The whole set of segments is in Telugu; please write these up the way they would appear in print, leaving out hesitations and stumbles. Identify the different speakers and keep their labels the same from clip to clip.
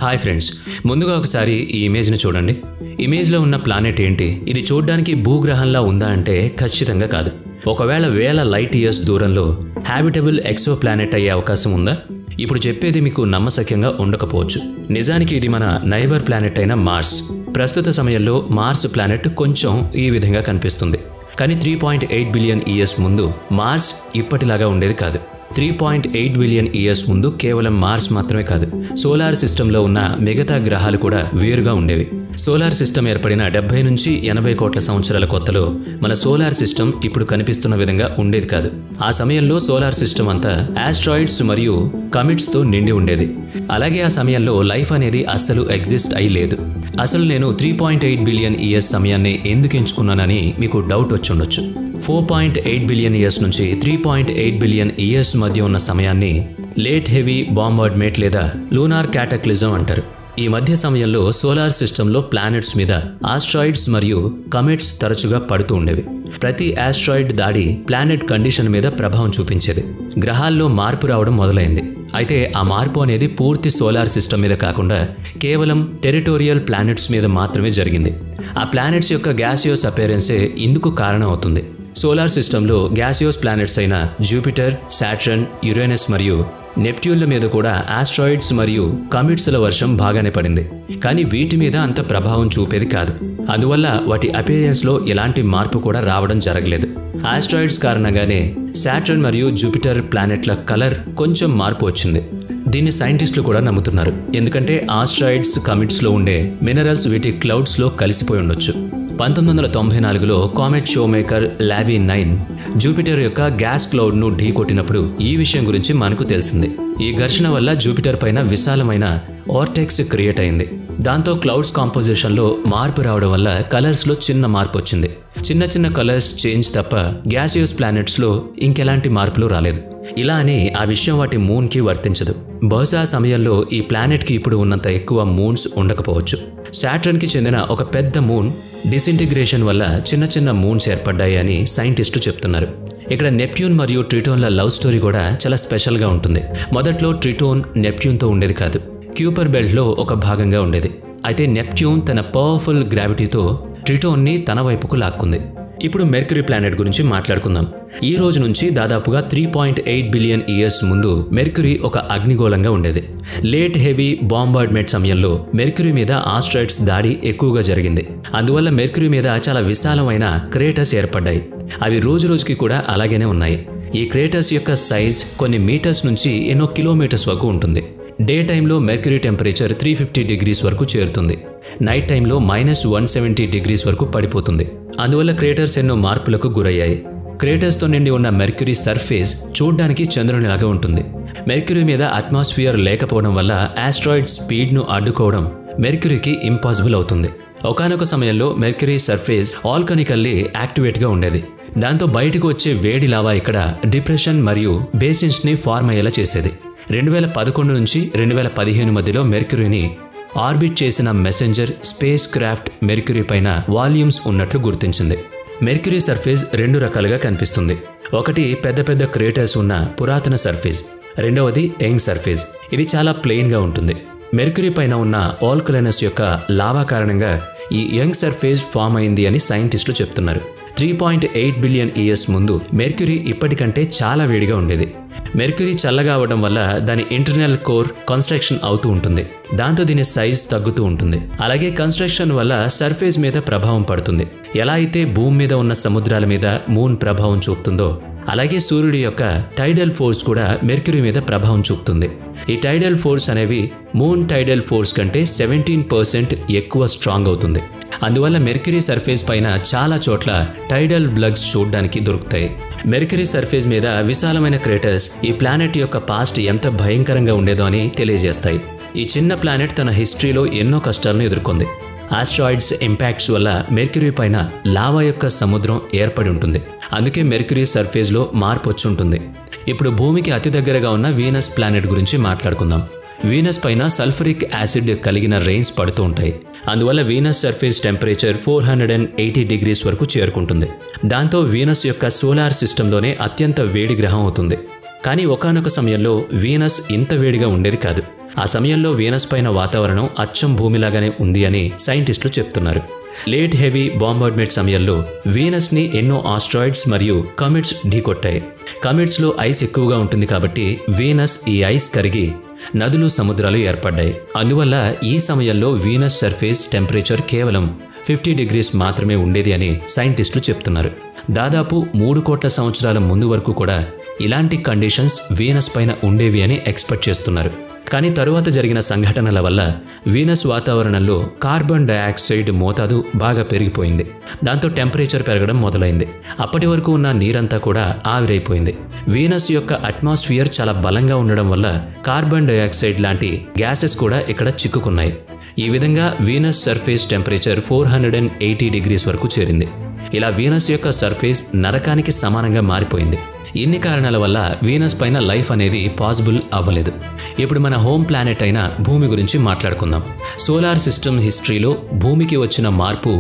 Speaker 1: హాయ్ ఫ్రెండ్స్, ముందుగా ఒకసారి ఈ ఇమేజ్ని చూడండి. ఇమేజ్లో ఉన్న ప్లానెట్ ఏంటి? ఇది చూడడానికి భూగ్రహంలా ఉందా అంటే ఖచ్చితంగా కాదు. ఒకవేళ వేల లైట్ ఇయర్స్ దూరంలో హ్యాబిటబుల్ ఎక్సో ప్లానెట్ అయ్యే అవకాశం ఉందా? ఇప్పుడు చెప్పేది మీకు నమ్మశక్యంగా ఉండకపోవచ్చు. నిజానికి ఇది మన నైబర్ ప్లానెట్ అయిన మార్స్. ప్రస్తుత సమయంలో మార్స్ ప్లానెట్ కొంచెం ఈ విధంగా కనిపిస్తుంది. కానీ 3.8 బిలియన్ ఇయర్స్ ముందు మార్స్ ఇప్పటిలాగా ఉండేది కాదు. 3.8 బిలియన్ ఇయర్స్ ముందు కేవలం మార్స్ మాత్రమే కాదు, సోలార్ సిస్టంలో ఉన్న మిగతా గ్రహాలు కూడా వేరుగా ఉండేవి. సోలార్ సిస్టమ్ ఏర్పడిన 70 నుంచి 80 కోట్ల సంవత్సరాల కొత్తలో మన సోలార్ సిస్టమ్ ఇప్పుడు కనిపిస్తున్న విధంగా ఉండేది కాదు. ఆ సమయంలో సోలార్ సిస్టమ్ అంతా ఆస్ట్రాయిడ్స్ మరియు కమిట్స్తో నిండి ఉండేది. అలాగే ఆ సమయంలో లైఫ్ అనేది అస్సలు ఎగ్జిస్ట్ అయి లేదు. అసలు నేను 3.8 బిలియన్ ఇయర్స్ సమయాన్ని ఎందుకు ఎంచుకున్నానని మీకు డౌట్ వచ్చుండొచ్చు. 4.8 బిలియన్ ఇయర్స్ నుంచి 3.8 బిలియన్ ఇయర్స్ మధ్య ఉన్న సమయాన్ని లేట్ హెవీ బాంబార్డ్మెంట్ లేదా లూనార్ క్యాటక్లిజం అంటారు. ఈ మధ్య సమయంలో సోలార్ సిస్టంలో ప్లానెట్స్ మీద ఆస్ట్రాయిడ్స్ మరియు కమెట్స్ తరచుగా పడుతూ ఉండేవి. ప్రతి ఆస్ట్రాయిడ్ దాడి ప్లానెట్ కండిషన్ మీద ప్రభావం చూపించేది. గ్రహాల్లో మార్పు రావడం మొదలైంది. అయితే ఆ మార్పు అనేది పూర్తి సోలార్ సిస్టమ్ మీద కాకుండా కేవలం టెరిటోరియల్ ప్లానెట్స్ మీద మాత్రమే జరిగింది. ఆ ప్లానెట్స్ యొక్క గ్యాసియోస్ అపేరెన్సే ఇందుకు కారణం అవుతుంది. సోలార్ సిస్టంలో గ్యాసియోస్ ప్లానెట్స్ అయిన జూపిటర్, సాటర్న్, యురేనస్ మరియు నెప్ట్యూన్ల మీద కూడా ఆస్ట్రాయిడ్స్ మరియు కమిట్స్ల వర్షం బాగానే పడింది. కానీ వీటి మీద అంత ప్రభావం చూపేది కాదు. అందువల్ల వాటి అపీరియన్స్లో ఎలాంటి మార్పు కూడా రావడం జరగలేదు. ఆస్ట్రాయిడ్స్ కారణంగానే సాటర్న్ మరియు జూపిటర్ ప్లానెట్ల కలర్ కొంచెం మార్పు వచ్చింది. దీన్ని సైంటిస్టులు కూడా నమ్ముతున్నారు. ఎందుకంటే ఆస్ట్రాయిడ్స్ కమిట్స్లో ఉండే మినరల్స్ వీటి క్లౌడ్స్లో కలిసిపోయి ఉండొచ్చు. 1994లో కామెట్ షో మేకర్ లావీ 9 జూపిటర్ యొక్క గ్యాస్ క్లౌడ్ను ఢీకొట్టినప్పుడు ఈ విషయం గురించి మనకు తెలిసింది. ఈ ఘర్షణ వల్ల జూపిటర్ పైన విశాలమైన ఓర్టెక్స్ క్రియేట్ అయింది. దాంతో క్లౌడ్స్ కాంపోజిషన్లో మార్పు రావడం వల్ల కలర్స్లో చిన్న మార్పు వచ్చింది. చిన్న చిన్న కలర్స్ చేంజ్ తప్ప గ్యాసియస్ ప్లానెట్స్లో ఇంకెలాంటి మార్పులు రాలేదు. ఇలా అని ఆ విషయం వాటి మూన్కి వర్తించదు. బహుశా ఆ సమయంలో ఈ ప్లానెట్కి ఇప్పుడు ఉన్నంత ఎక్కువ మూన్స్ ఉండకపోవచ్చు. సాటర్న్కి చెందిన ఒక పెద్ద మూన్ డిసింటిగ్రేషన్ వల్ల చిన్న చిన్న మూన్స్ ఏర్పడ్డాయి అని సైంటిస్టులు చెప్తున్నారు. ఇక్కడ నెప్ట్యూన్ మరియు ట్రిటోన్ల లవ్ స్టోరీ కూడా చాలా స్పెషల్గా ఉంటుంది. మొదట్లో ట్రిటోన్ నెప్ట్యూన్తో ఉండేది కాదు, క్యూపర్ బెల్ట్లో ఒక భాగంగా ఉండేది. అయితే నెప్ట్యూన్ తన పవర్ఫుల్ గ్రావిటీతో ట్రిటోన్ని తన వైపుకు లాక్కుంది. ఇప్పుడు మెర్క్యూరీ ప్లానెట్ గురించి మాట్లాడుకుందాం. ఈ రోజు నుంచి దాదాపుగా 3.8 బిలియన్ ఇయర్స్ ముందు మెర్క్యూరీ ఒక అగ్నిగోళంగా ఉండేది. లేట్ హెవీ బాంబార్డ్మెంట్ సమయంలో మెర్క్యూరీ మీద ఆస్ట్రాయిడ్స్ దాడి ఎక్కువగా జరిగింది. అందువల్ల మెర్క్యూరీ మీద చాలా విశాలమైన క్రేటర్స్ ఏర్పడ్డాయి. అవి రోజు రోజుకి కూడా అలాగనే ఉన్నాయి. ఈ క్రేటర్స్ యొక్క సైజ్ కొన్ని మీటర్స్ నుంచి ఎన్నో కిలోమీటర్స్ వరకు ఉంటుంది. డే టైంలో మెర్క్యూరీ టెంపరేచర్ 350 డిగ్రీస్ వరకు చేరుతుంది. నైట్ టైంలో -170 డిగ్రీస్ వరకు పడిపోతుంది. అందువల్ల క్రేటర్స్ ఎన్నో మార్పులకు గురయ్యాయి. క్రేటర్స్తో నిండి ఉన్న మెర్క్యూరీ సర్ఫేస్ చూడ్డానికి చంద్రునిలాగా ఉంటుంది. మెర్క్యూరీ మీద అట్మాస్ఫియర్ లేకపోవడం వల్ల ఆస్ట్రాయిడ్ స్పీడ్ను అడ్డుకోవడం మెర్క్యూరీకి ఇంపాసిబుల్ అవుతుంది. ఒకానొక సమయంలో మెర్క్యూరీ సర్ఫేస్ ఆల్కనికల్లీ యాక్టివేట్గా ఉండేది. దాంతో బయటకు వచ్చే వేడి లావా ఇక్కడ డిప్రెషన్ మరియు బేసిన్స్ని ఫార్మ్ అయ్యేలా చేసేది. 2011 నుంచి 2015 మధ్యలో మెర్క్యూరీని ఆర్బిట్ చేసిన మెసెంజర్ స్పేస్ క్రాఫ్ట్ మెర్క్యూరీ పైన వాల్యూమ్స్ ఉన్నట్లు గుర్తించింది. మెర్క్యూరీ సర్ఫేస్ 2 రకాలుగా కనిపిస్తుంది. ఒకటి పెద్ద పెద్ద క్రేటర్స్ ఉన్న పురాతన సర్ఫేస్, రెండవది యంగ్ సర్ఫేస్. ఇది చాలా ప్లెయిన్గా ఉంటుంది. మెర్క్యూరీ పైన ఉన్న ఆల్కలైనస్ యొక్క లావా కారణంగా ఈ యంగ్ సర్ఫేస్ ఫామ్ అయింది అని సైంటిస్టులు చెప్తున్నారు. 3.8 బిలియన్ ఇయర్స్ ముందు మెర్క్యూరీ ఇప్పటికంటే చాలా వేడిగా ఉండేది. మెర్క్యూరీ చల్లగా అవడం వల్ల దాని ఇంటర్నల్ కోర్ కన్స్ట్రక్షన్ అవుతూ ఉంటుంది. దాంతో దీని సైజ్ తగ్గుతూ ఉంటుంది. అలాగే కన్స్ట్రక్షన్ వల్ల సర్ఫేస్ మీద ప్రభావం పడుతుంది. ఎలా అయితే భూమి మీద ఉన్న సముద్రాల మీద మూన్ ప్రభావం చూపుతుందో అలాగే సూర్యుడి యొక్క టైడల్ ఫోర్స్ కూడా మెర్క్యూరీ మీద ప్రభావం చూపుతుంది. ఈ టైడల్ ఫోర్స్ అనేవి మూన్ టైడల్ ఫోర్స్ కంటే 17% ఎక్కువ స్ట్రాంగ్ అవుతుంది. అందువల్ల మెర్క్యూరీ సర్ఫేస్ పైన చాలా చోట్ల టైడల్ బ్లగ్స్ చూడడానికి దొరుకుతాయి. మెర్క్యూరీ సర్ఫేస్ మీద విశాలమైన క్రేటర్స్ ఈ ప్లానెట్ యొక్క పాస్ట్ ఎంత భయంకరంగా ఉండేదో అని తెలియజేస్తాయి. ఈ చిన్న ప్లానెట్ తన హిస్టరీలో ఎన్నో కష్టాలను ఎదుర్కొంది. ఆస్ట్రాయిడ్స్ ఇంపాక్ట్స్ వల్ల మెర్క్యూరీ పైన లావా యొక్క సముద్రం ఏర్పడి ఉంటుంది. అందుకే మెర్క్యూరీ సర్ఫేస్లో మార్పు వచ్చి ఉంటుంది. ఇప్పుడు భూమికి అతి దగ్గరగా ఉన్న వీనస్ ప్లానెట్ గురించి మాట్లాడుకుందాం. వీనస్ పైన సల్ఫరిక్ యాసిడ్ కలిగిన రెయిన్స్ పడుతూ ఉంటాయి. అందువల్ల వీనస్ సర్ఫేస్ టెంపరేచర్ 480 డిగ్రీస్ వరకు చేరుకుంటుంది. దాంతో వీనస్ యొక్క సోలార్ సిస్టంలోనే అత్యంత వేడి గ్రహం అవుతుంది. కానీ ఒకానొక సమయంలో వీనస్ ఇంత వేడిగా ఉండేది కాదు. ఆ సమయంలో వీనస్ పైన వాతావరణం అచ్చం భూమిలాగానే ఉంది అని సైంటిస్టులు చెప్తున్నారు. లేట్ హెవీ బాంబార్డ్మెంట్ సమయంలో వీనస్ని ఎన్నో ఆస్ట్రాయిడ్స్ మరియు కమెట్స్ ఢీకొట్టాయి. కమెట్స్లో ఐస్ ఎక్కువగా ఉంటుంది కాబట్టి వీనస్ ఈ ఐస్ కరిగి నదులు, సముద్రాలు ఏర్పడ్డాయి. అందువల్ల ఈ సమయంలో వీనస్ సర్ఫేస్ టెంపరేచర్ కేవలం 50 degrees మాత్రమే ఉండేది అని సైంటిస్టులు చెప్తున్నారు. దాదాపు 3 కోట్ల సంవత్సరాల ముందు వరకు కూడా ఇలాంటి కండిషన్స్ వీనస్ పైన ఉండేవి అని ఎక్స్పెక్ట్ చేస్తున్నారు. కానీ తరువాత జరిగిన సంఘటనల వల్ల వీనస్ వాతావరణంలో కార్బన్ డయాక్సైడ్ మోతాదు బాగా పెరిగిపోయింది. దాంతో టెంపరేచర్ పెరగడం మొదలైంది. అప్పటి వరకు ఉన్న నీరంతా కూడా ఆవిరైపోయింది. వీనస్ యొక్క అట్మాస్ఫియర్ చాలా బలంగా ఉండడం వల్ల కార్బన్ డయాక్సైడ్ లాంటి గ్యాసెస్ కూడా ఇక్కడ చిక్కుకున్నాయి. ఈ విధంగా వీనస్ సర్ఫేస్ టెంపరేచర్ 480 degrees వరకు చేరింది. ఇలా వీనస్ యొక్క సర్ఫేస్ నరకానికి సమానంగా మారిపోయింది. ఇన్ని కారణాల వల్ల వీనస్ పైన లైఫ్ అనేది పాసిబుల్ అవ్వలేదు. ఇప్పుడు మన హోమ్ ప్లానెట్ అయిన భూమి గురించి మాట్లాడుకుందాం. సోలార్ సిస్టమ్ హిస్టరీలో భూమికి వచ్చిన మార్పు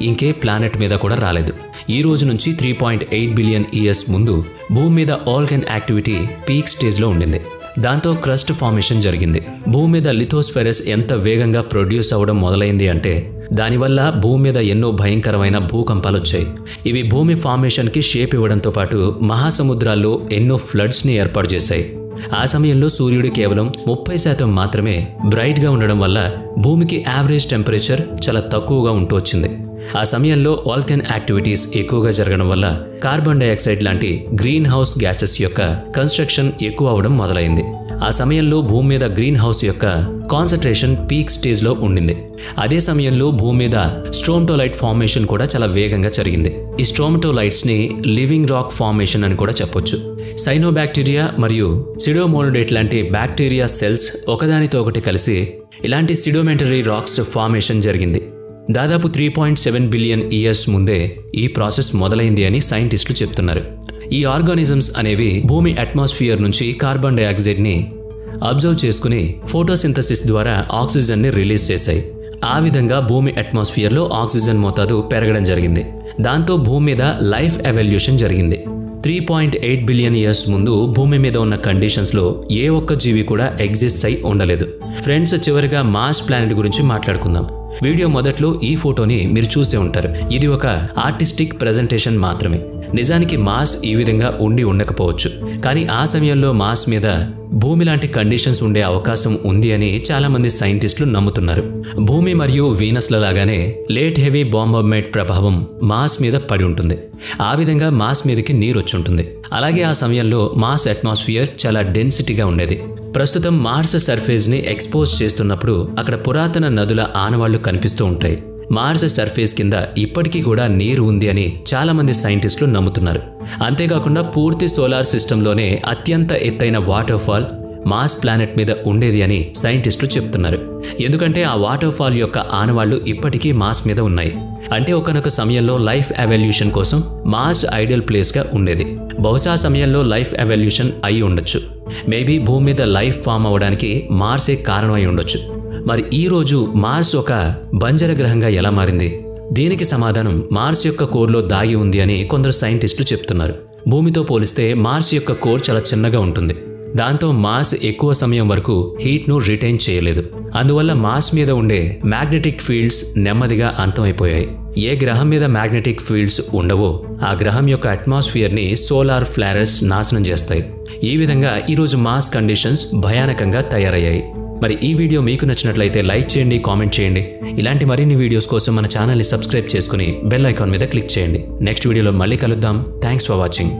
Speaker 1: ఇంకే ప్లానెట్ మీద కూడా రాలేదు. ఈ రోజు నుంచి 3.8 billion years ముందు భూమి మీద ఆల్గన్ యాక్టివిటీ పీక్ స్టేజ్లో ఉండింది. దాంతో క్రస్ట్ ఫార్మేషన్ జరిగింది. భూమి మీద లిథోస్ఫెరస్ ఎంత వేగంగా ప్రొడ్యూస్ అవ్వడం మొదలైంది అంటే దానివల్ల భూమి మీద ఎన్నో భయంకరమైన భూకంపాలు వచ్చాయి. ఇవి భూమి ఫార్మేషన్కి షేప్ ఇవ్వడంతో పాటు మహాసముద్రాల్లో ఎన్నో ఫ్లడ్స్ని ఏర్పాటు చేశాయి. ఆ సమయంలో సూర్యుడు కేవలం 30% మాత్రమే బ్రైట్గా ఉండడం వల్ల భూమికి యావరేజ్ టెంపరేచర్ చాలా తక్కువగా ఉంటూ వచ్చింది. ఆ సమయంలో వాల్కన్ యాక్టివిటీస్ ఎక్కువగా జరగడం వల్ల కార్బన్ డయాక్సైడ్ లాంటి గ్రీన్ హౌస్ గ్యాసెస్ యొక్క కన్స్ట్రక్షన్ ఎక్కువ అవడం మొదలైంది. ఆ సమయంలో భూమి మీద గ్రీన్ హౌస్ యొక్క కాన్సంట్రేషన్ పీక్ స్టేజ్లో ఉండింది. అదే సమయంలో భూమి మీద స్ట్రోమటోలైట్ ఫార్మేషన్ కూడా చాలా వేగంగా జరిగింది. ఈ స్ట్రోమటోలైట్స్ని లివింగ్ రాక్ ఫార్మేషన్ అని కూడా చెప్పొచ్చు. సైనోబాక్టీరియా మరియు సిడోమోనోడేట్ లాంటి బ్యాక్టీరియా సెల్స్ ఒకదానితో ఒకటి కలిసి ఇలాంటి సిడోమెంటరీ రాక్స్ ఫార్మేషన్ జరిగింది. దాదాపు 3.7 billion years ముందే ఈ ప్రాసెస్ మొదలైంది అని సైంటిస్టులు చెప్తున్నారు. ఈ ఆర్గానిజమ్స్ అనేవి భూమి అట్మాస్ఫియర్ నుంచి కార్బన్ డయాక్సైడ్ని అబ్జర్వ్ చేసుకుని ఫోటోసింథసిస్ ద్వారా ఆక్సిజన్ని రిలీజ్ చేశాయి. ఆ విధంగా భూమి అట్మాస్ఫియర్లో ఆక్సిజన్ మోతాదు పెరగడం జరిగింది. దాంతో భూమి మీద లైఫ్ ఎవల్యూషన్ జరిగింది. 3.8 billion years ముందు భూమి మీద ఉన్న కండిషన్స్లో ఏ ఒక్క జీవి కూడా ఎగ్జిస్ట్ అయి ఉండలేదు. ఫ్రెండ్స్, చివరిగా మార్స్ ప్లానెట్ గురించి మాట్లాడుకుందాం. వీడియో మొదట్లో ఈ ఫోటోని మీరు చూసే ఉంటారు. ఇది ఒక ఆర్టిస్టిక్ ప్రెజెంటేషన్ మాత్రమే. నిజానికి మార్స్ ఈ విధంగా ఉండి ఉండకపోవచ్చు. కానీ ఆ సమయంలో మార్స్ మీద భూమి లాంటి కండిషన్స్ ఉండే అవకాశం ఉంది అని చాలా మంది సైంటిస్టులు నమ్ముతున్నారు. భూమి మరియు వీనస్ల లాగానే లేట్ హెవీ బాంబార్డ్మెంట్ ప్రభావం మార్స్ మీద పడి ఉంటుంది. ఆ విధంగా మార్స్ మీదకి నీరు వచ్చి ఉంటుంది. అలాగే ఆ సమయంలో మార్స్ అట్మాస్ఫియర్ చాలా డెన్సిటీగా ఉండేది. ప్రస్తుతం మార్స్ సర్ఫేస్ని ఎక్స్పోజ్ చేస్తున్నప్పుడు అక్కడ పురాతన నదుల ఆనవాళ్లు కనిపిస్తూ ఉంటాయి. మార్స్ సర్ఫేస్ కింద ఇప్పటికీ కూడా నీరు ఉంది అని చాలా మంది సైంటిస్టులు నమ్ముతున్నారు. అంతేకాకుండా పూర్తి సోలార్ సిస్టంలోనే అత్యంత ఎత్తైన వాటర్ ఫాల్ మార్స్ ప్లానెట్ మీద ఉండేది అని సైంటిస్టులు చెప్తున్నారు. ఎందుకంటే ఆ వాటర్ ఫాల్ యొక్క ఆనవాళ్లు ఇప్పటికీ మార్స్ మీద ఉన్నాయి. అంటే ఒకనొక సమయంలో లైఫ్ ఎవల్యూషన్ కోసం మార్స్ ఐడియల్ ప్లేస్గా ఉండేది. బహుశా సమయంలో లైఫ్ ఎవల్యూషన్ అయి ఉండొచ్చు. మేబీ భూమి మీద లైఫ్ ఫామ్ అవ్వడానికి మార్సే కారణమై ఉండొచ్చు. మరి ఈ రోజు మార్స్ ఒక బంజర గ్రహంగా ఎలా మారింది? దీనికి సమాధానం మార్స్ యొక్క కోర్లో దాగి ఉంది అని కొందరు సైంటిస్టులు చెప్తున్నారు. భూమితో పోలిస్తే మార్స్ యొక్క కోర్ చాలా చిన్నగా ఉంటుంది. దాంతో మార్స్ ఎక్కువ సమయం వరకు హీట్ను రిటైన్ చేయలేదు. అందువల్ల మార్స్ మీద ఉండే మ్యాగ్నెటిక్ ఫీల్డ్స్ నెమ్మదిగా అంతమైపోయాయి. ఏ గ్రహం మీద మ్యాగ్నెటిక్ ఫీల్డ్స్ ఉండవో ఆ గ్రహం యొక్క అట్మాస్ఫియర్ని సోలార్ ఫ్లారెస్ నాశనం చేస్తాయి. ఈ విధంగా ఈరోజు మార్స్ కండిషన్స్ భయానకంగా తయారయ్యాయి. మరి ఈ వీడియో మీకు నచ్చినట్లయితే లైక్ చేయండి, కామెంట్ చేయండి. ఇలాంటి మరిన్ని వీడియోస్ కోసం మన ఛానల్ని సబ్స్క్రైబ్ చేసుకుని బెల్ ఐకాన్ మీద క్లిక్ చేయండి. నెక్స్ట్ వీడియోలో మళ్ళీ కలుద్దాం. Thanks for watching.